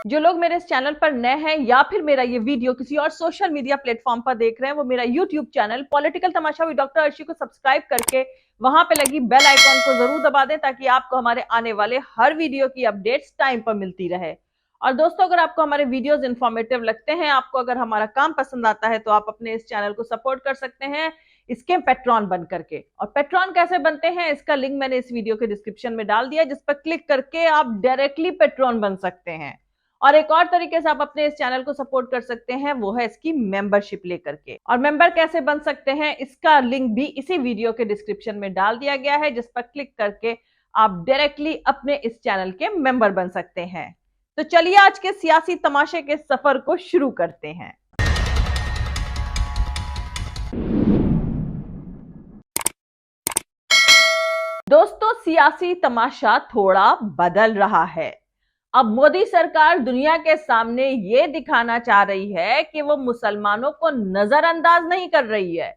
जो लोग मेरे इस चैनल पर नए हैं या फिर मेरा ये वीडियो किसी और सोशल मीडिया प्लेटफॉर्म पर देख रहे हैं, वो मेरा YouTube channel political Tamasha with doctor Arshi को सब्सक्राइब करके वहां पे लगी बेल आइकॉन को जरूर दबा दें ताकि आपको हमारे आने वाले हर वीडियो की अपडेट्स टाइम पर मिलती रहे। और दोस्तों, अगर आपको हमारे वीडियोस इंफॉर्मेटिव लगते हैं, आपको अगर हमारा काम पसंद आता है, तो आप अपने इस चैनल को सपोर्ट कर सकते हैं इसके पेट्रॉन बन करके। और पेट्रॉन कैसे बनते हैं, इसका लिंक मैंने इस वीडियो के डिस्क्रिप्शन में डाल दिया, जिस पर क्लिक करके आप डायरेक्टली पेट्रॉन बन सकते हैं। और एक और तरीके से आप अपने इस चैनल को सपोर्ट कर सकते हैं, वो है इसकी मेंबरशिप लेकर के। और मेंबर कैसे बन सकते हैं, इसका लिंक भी इसी वीडियो के डिस्क्रिप्शन में डाल दिया गया है, जिस पर क्लिक करके आप डायरेक्टली अपने इस चैनल के मेंबर बन सकते हैं। तो चलिए आज के सियासी तमाशे के सफर को शुरू करते हैं। दोस्तों, सियासी तमाशा थोड़ा बदल रहा है। अब मोदी सरकार दुनिया के सामने ये दिखाना चाह रही है कि वो मुसलमानों को नजरअंदाज नहीं कर रही है।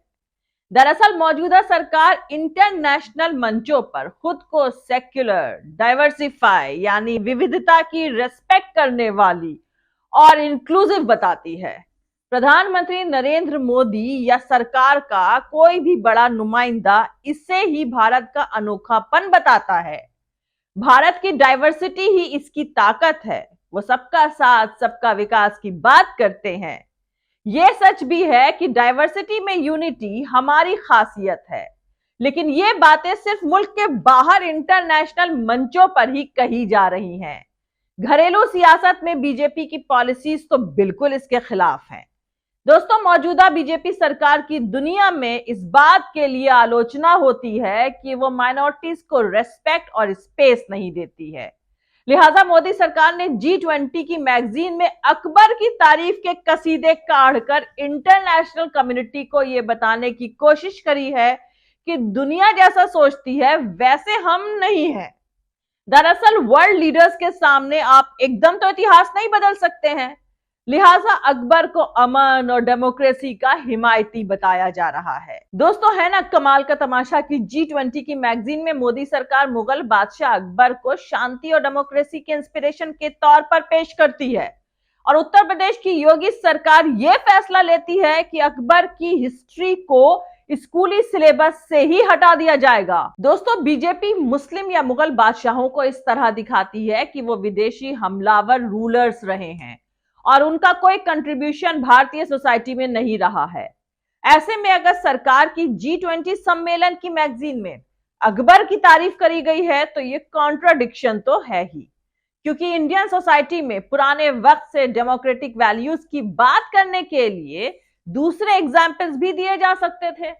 दरअसल मौजूदा सरकार इंटरनेशनल मंचों पर खुद को सेक्युलर, डाइवर्सिफाई यानी विविधता की रेस्पेक्ट करने वाली और इंक्लूसिव बताती है। प्रधानमंत्री नरेंद्र मोदी या सरकार का कोई भी बड़ा नुमाइंदा इसे ही भारत का अनोखापन बताता है। भारत की डाइवर्सिटी ही इसकी ताकत है। वो सबका साथ, सबका विकास की बात करते हैं। यह सच भी है कि डाइवर्सिटी में यूनिटी हमारी खासियत है, लेकिन ये बातें सिर्फ मुल्क के बाहर इंटरनेशनल मंचों पर ही कही जा रही हैं। घरेलू सियासत में बीजेपी की पॉलिसीज तो बिल्कुल इसके खिलाफ हैं। दोस्तों, मौजूदा बीजेपी सरकार की दुनिया में इस बात के लिए आलोचना होती है कि वो माइनॉरिटीज को रेस्पेक्ट और स्पेस नहीं देती है। लिहाजा मोदी सरकार ने G20 की मैगजीन में अकबर की तारीफ के कसीदे काढ़कर इंटरनेशनल कम्युनिटी को यह बताने की कोशिश करी है कि दुनिया जैसा सोचती है वैसे हम नहीं हैं। दरअसल वर्ल्ड लीडर्स के सामने आप एकदम तो इतिहास नहीं बदल सकते हैं। लिहाजा अकबर को अमन और डेमोक्रेसी का हिमायती बताया जा रहा है। दोस्तों, है ना कमाल का तमाशा कि G20 की मैगजीन में मोदी सरकार मुगल बादशाह अकबर को शांति और डेमोक्रेसी के इंस्पिरेशन के तौर पर पेश करती है, और उत्तर प्रदेश की योगी सरकार यह फैसला लेती है कि अकबर की हिस्ट्री को स्कूली सिलेबस से ही हटा दिया जाएगा। दोस्तों, बीजेपी मुस्लिम या मुगल बादशाहों को इस तरह दिखाती है कि वो विदेशी हमलावर रूलर्स रहे हैं और उनका कोई कंट्रीब्यूशन भारतीय सोसाइटी में नहीं रहा है। ऐसे में अगर सरकार की G20 सम्मेलन की मैगजीन में अकबर की तारीफ करी गई है, तो ये कॉन्ट्राडिक्शन तो है ही, क्योंकि इंडियन सोसाइटी में पुराने वक्त से डेमोक्रेटिक वैल्यूज की बात करने के लिए दूसरे एग्जाम्पल्स भी दिए जा सकते थे।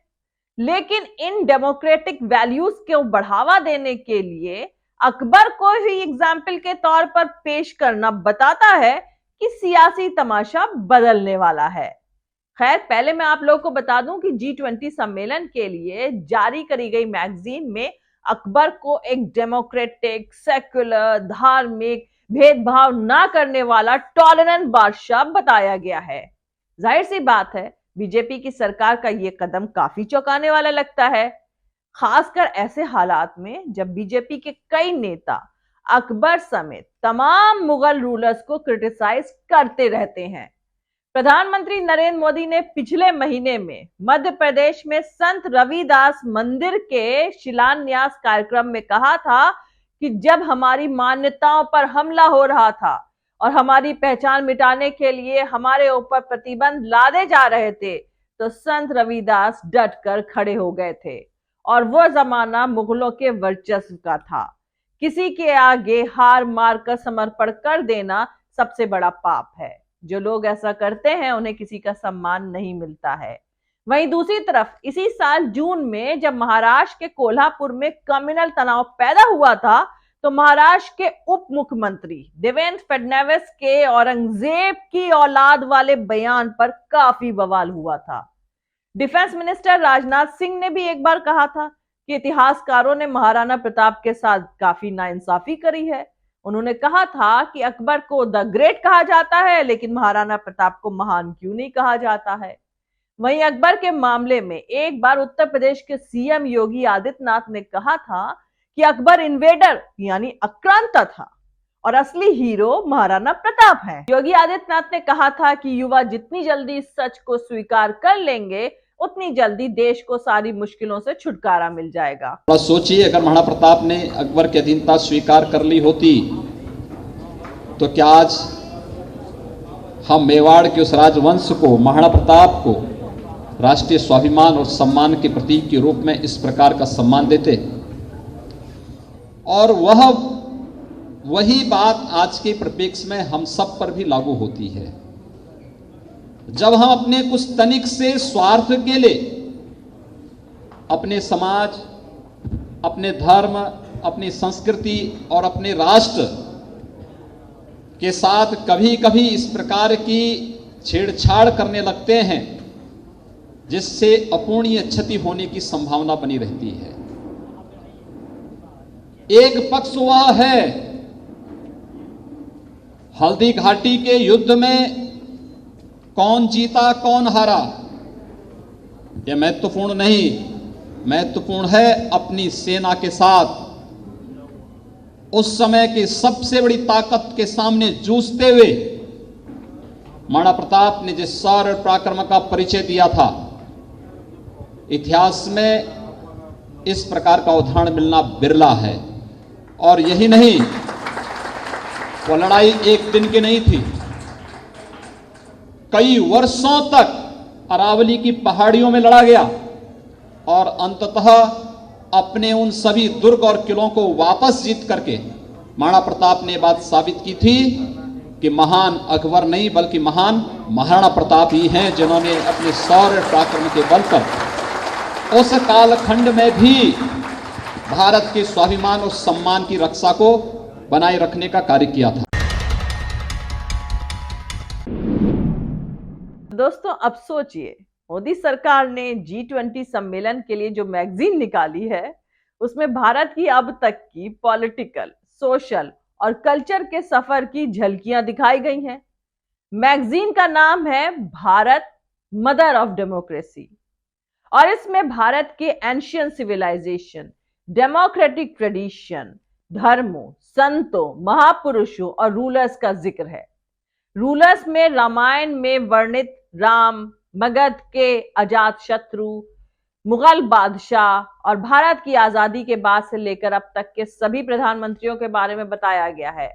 लेकिन इन डेमोक्रेटिक वैल्यूज को बढ़ावा देने के लिए अकबर को ही एग्जाम्पल के तौर पर पेश करना बताता है कि सियासी तमाशा बदलने वाला है। खैर, पहले मैं आप लोगों को बता दूं कि G20 सम्मेलन के लिए जारी करी गई मैगजीन में अकबर को एक डेमोक्रेटिक, सेक्युलर, धार्मिक, भेदभाव ना करने वाला टॉलरेंट बादशाह बताया गया है। जाहिर सी बात है, बीजेपी की सरकार का यह कदम काफी चौंकाने वाला लगता है, खासकर ऐसे हालात में जब बीजेपी के कई नेता अकबर समेत तमाम मुगल रूलर्स को क्रिटिसाइज करते रहते हैं। प्रधानमंत्री नरेंद्र मोदी ने पिछले महीने में मध्य प्रदेश में संत रविदास मंदिर के शिलान्यास कार्यक्रम में कहा था कि जब हमारी मान्यताओं पर हमला हो रहा था और हमारी पहचान मिटाने के लिए हमारे ऊपर प्रतिबंध लादे जा रहे थे, तो संत रविदास डट कर खड़े हो गए थे। और वो जमाना मुगलों के वर्चस्व का था। किसी के आगे हार मार कर समर्पण कर देना सबसे बड़ा पाप है। जो लोग ऐसा करते हैं उन्हें किसी का सम्मान नहीं मिलता है। वहीं दूसरी तरफ इसी साल जून में जब महाराष्ट्र के कोल्हापुर में कम्युनल तनाव पैदा हुआ था, तो महाराष्ट्र के उप मुख्यमंत्री देवेंद्र फडणवीस के औरंगजेब की औलाद वाले बयान पर काफी बवाल हुआ था। डिफेंस मिनिस्टर राजनाथ सिंह ने भी एक बार कहा था कि इतिहासकारों ने महाराणा प्रताप के साथ काफी नाइंसाफी करी है। उन्होंने कहा था कि अकबर को द ग्रेट कहा जाता है, लेकिन महाराणा प्रताप को महान क्यों नहीं कहा जाता है। वहीं अकबर के मामले में एक बार उत्तर प्रदेश के सीएम योगी आदित्यनाथ ने कहा था कि अकबर इन्वेडर यानी आक्रांता था और असली हीरो महाराणा प्रताप हैं। योगी आदित्यनाथ ने कहा था कि युवा जितनी जल्दी इस सच को स्वीकार कर लेंगे उतनी जल्दी देश को सारी मुश्किलों से छुटकारा मिल जाएगा। थोड़ा सोचिए, अगर महाराणा प्रताप ने अकबर की अधीनता स्वीकार कर ली होती तो क्या आज हम मेवाड़ के उस राजवंश को, महाराणा प्रताप को राष्ट्रीय स्वाभिमान और सम्मान के प्रतीक के रूप में इस प्रकार का सम्मान देते? और वही बात आज के परिप्रेक्ष्य में हम सब पर भी लागू होती है। जब हम अपने कुछ तनिक से स्वार्थ के लिए अपने समाज, अपने धर्म, अपनी संस्कृति और अपने राष्ट्र के साथ कभी कभी इस प्रकार की छेड़छाड़ करने लगते हैं जिससे अपूर्णीय क्षति होने की संभावना बनी रहती है। एक पक्ष वह है, हल्दी घाटी के युद्ध में कौन जीता कौन हारा यह महत्वपूर्ण नहीं, महत्वपूर्ण है अपनी सेना के साथ उस समय की सबसे बड़ी ताकत के सामने जूझते हुए महाराणा प्रताप ने जिस शौर्य पराक्रम का परिचय दिया था, इतिहास में इस प्रकार का उदाहरण मिलना बिरला है। और यही नहीं, वो लड़ाई एक दिन की नहीं थी, कई वर्षों तक अरावली की पहाड़ियों में लड़ा गया और अंततः अपने उन सभी दुर्ग और किलों को वापस जीत करके महाराणा प्रताप ने बात साबित की थी कि महान अकबर नहीं बल्कि महान महाराणा प्रताप ही हैं जिन्होंने अपने शौर्य पराक्रम के बल पर उस कालखंड में भी भारत के स्वाभिमान और सम्मान की रक्षा को बनाए रखने का कार्य किया था। दोस्तों, अब सोचिए, मोदी सरकार ने G20 सम्मेलन के लिए जो मैगजीन निकाली है उसमें भारत की अब तक की पॉलिटिकल, सोशल और कल्चर के सफर की झलकियां दिखाई गई हैं। मैगजीन का नाम है भारत मदर ऑफ डेमोक्रेसी और इसमें भारत के एंशियंट सिविलाइजेशन, डेमोक्रेटिक ट्रेडिशन, धर्मों, संतों, महापुरुषों और रूलर्स का जिक्र है। रूलर्स में रामायण में वर्णित राम, मगध के अजात शत्रु, मुगल बादशाह और भारत की आजादी के बाद से लेकर अब तक के सभी प्रधानमंत्रियों के बारे में बताया गया है।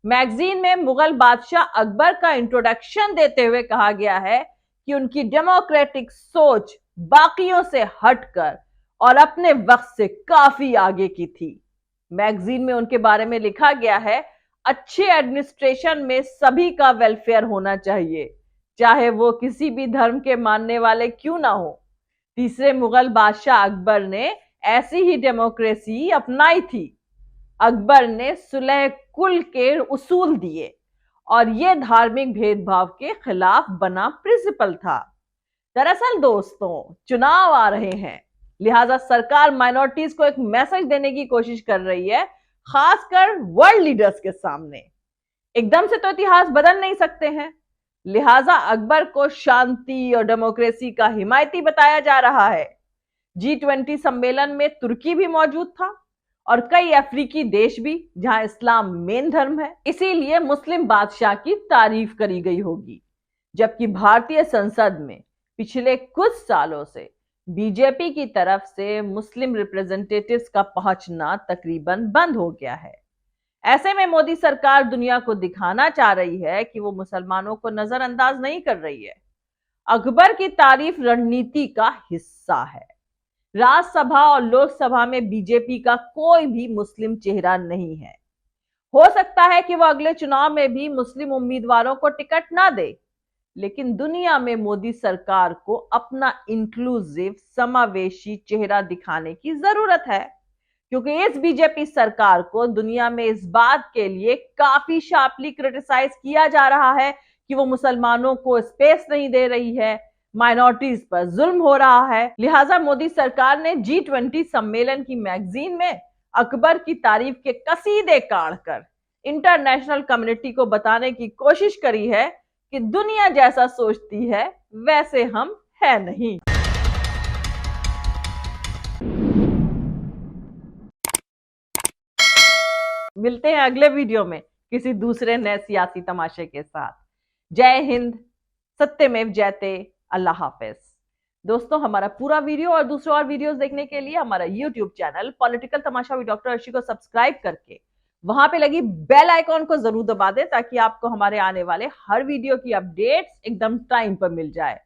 मैगजीन में मुगल बादशाह अकबर का इंट्रोडक्शन देते हुए कहा गया है कि उनकी डेमोक्रेटिक सोच बाकियों से हटकर और अपने वक्त से काफी आगे की थी। मैगजीन में उनके बारे में लिखा गया है, अच्छे एडमिनिस्ट्रेशन में सभी का वेलफेयर होना चाहिए, चाहे वो किसी भी धर्म के मानने वाले क्यों ना हो। तीसरे मुगल बादशाह अकबर ने ऐसी ही डेमोक्रेसी अपनाई थी। अकबर ने सुलह कुल के उसूल दिए और यह धार्मिक भेदभाव के खिलाफ बना प्रिंसिपल था। दरअसल दोस्तों, चुनाव आ रहे हैं, लिहाजा सरकार माइनॉरिटीज को एक मैसेज देने की कोशिश कर रही है, खासकर वर्ल्ड लीडर्स के सामने। एकदम से तो इतिहास बदल नहीं सकते हैं, लिहाजा अकबर को शांति और डेमोक्रेसी का हिमायती बताया जा रहा है। G20 सम्मेलन में तुर्की भी मौजूद था और कई अफ्रीकी देश भी जहां इस्लाम मेन धर्म है, इसीलिए मुस्लिम बादशाह की तारीफ करी गई होगी। जबकि भारतीय संसद में पिछले कुछ सालों से बीजेपी की तरफ से मुस्लिम रिप्रेजेंटेटिव्स का पहुंचना तकरीबन बंद हो गया है। ऐसे में मोदी सरकार दुनिया को दिखाना चाह रही है कि वो मुसलमानों को नजरअंदाज नहीं कर रही है। अकबर की तारीफ रणनीति का हिस्सा है। राज्यसभा और लोकसभा में बीजेपी का कोई भी मुस्लिम चेहरा नहीं है। हो सकता है कि वो अगले चुनाव में भी मुस्लिम उम्मीदवारों को टिकट ना दे, लेकिन दुनिया में मोदी सरकार को अपना इंक्लूसिव, समावेशी चेहरा दिखाने की जरूरत है, क्योंकि इस बीजेपी सरकार को दुनिया में इस बात के लिए काफी शार्पली क्रिटिसाइज किया जा रहा है कि वो मुसलमानों को स्पेस नहीं दे रही है, माइनॉरिटीज पर जुल्म हो रहा है। लिहाजा मोदी सरकार ने G20 सम्मेलन की मैगजीन में अकबर की तारीफ के कसीदे काढ़कर इंटरनेशनल कम्युनिटी को बताने की कोशिश करी है कि दुनिया जैसा सोचती है वैसे हम है नहीं। मिलते हैं अगले वीडियो में। किसी दूसरे नए सियासी तमाशे के साथ। जय हिंद, सत्यमेव जयते, अल्लाह हाफिज। दोस्तों, हमारा पूरा वीडियो और दूसरे और वीडियोस देखने के लिए हमारा YouTube channel political Tamasha with doctor Arshi को सब्सक्राइब करके वहां पे लगी बेल आइकॉन को जरूर दबा दें, ताकि आपको हमारे आने वाले हर वीडियो की अपडेट्स एकदम टाइम पर मिल जाए।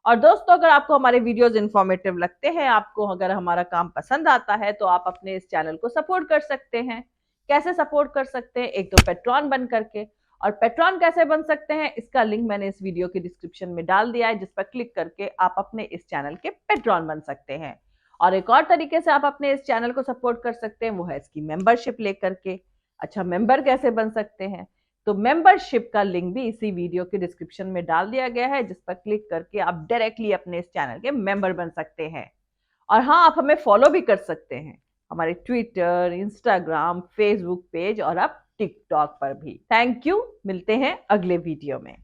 और दोस्तों, अगर आपको हमारे वीडियोस इंफॉर्मेटिव लगते हैं, आपको अगर हमारा काम पसंद आता है, तो आप अपने इस चैनल को सपोर्ट कर सकते हैं। कैसे सपोर्ट कर सकते हैं? एक तो पेट्रॉन बन करके, और पेट्रॉन कैसे बन सकते हैं इसका लिंक मैंने इस वीडियो के डिस्क्रिप्शन में डाल दिया है, जिस पर क्लिक करके आप अपने इस चैनल के पेट्रॉन बन सकते हैं। और एक और तरीके से आप अपने इस चैनल को सपोर्ट कर सकते हैं, वो है इसकी मेंबरशिप लेकर के। अच्छा, मेंबर कैसे बन सकते हैं? तो मेंबरशिप का लिंक भी इसी वीडियो के डिस्क्रिप्शन में डाल दिया गया है, जिस पर क्लिक करके आप डायरेक्टली अपने इस चैनल के मेंबर बन सकते हैं। और हाँ, आप हमें फॉलो भी कर सकते हैं, हमारे ट्विटर, इंस्टाग्राम, फेसबुक पेज और अब टिकटॉक पर भी। थैंक यू, मिलते हैं अगले वीडियो में।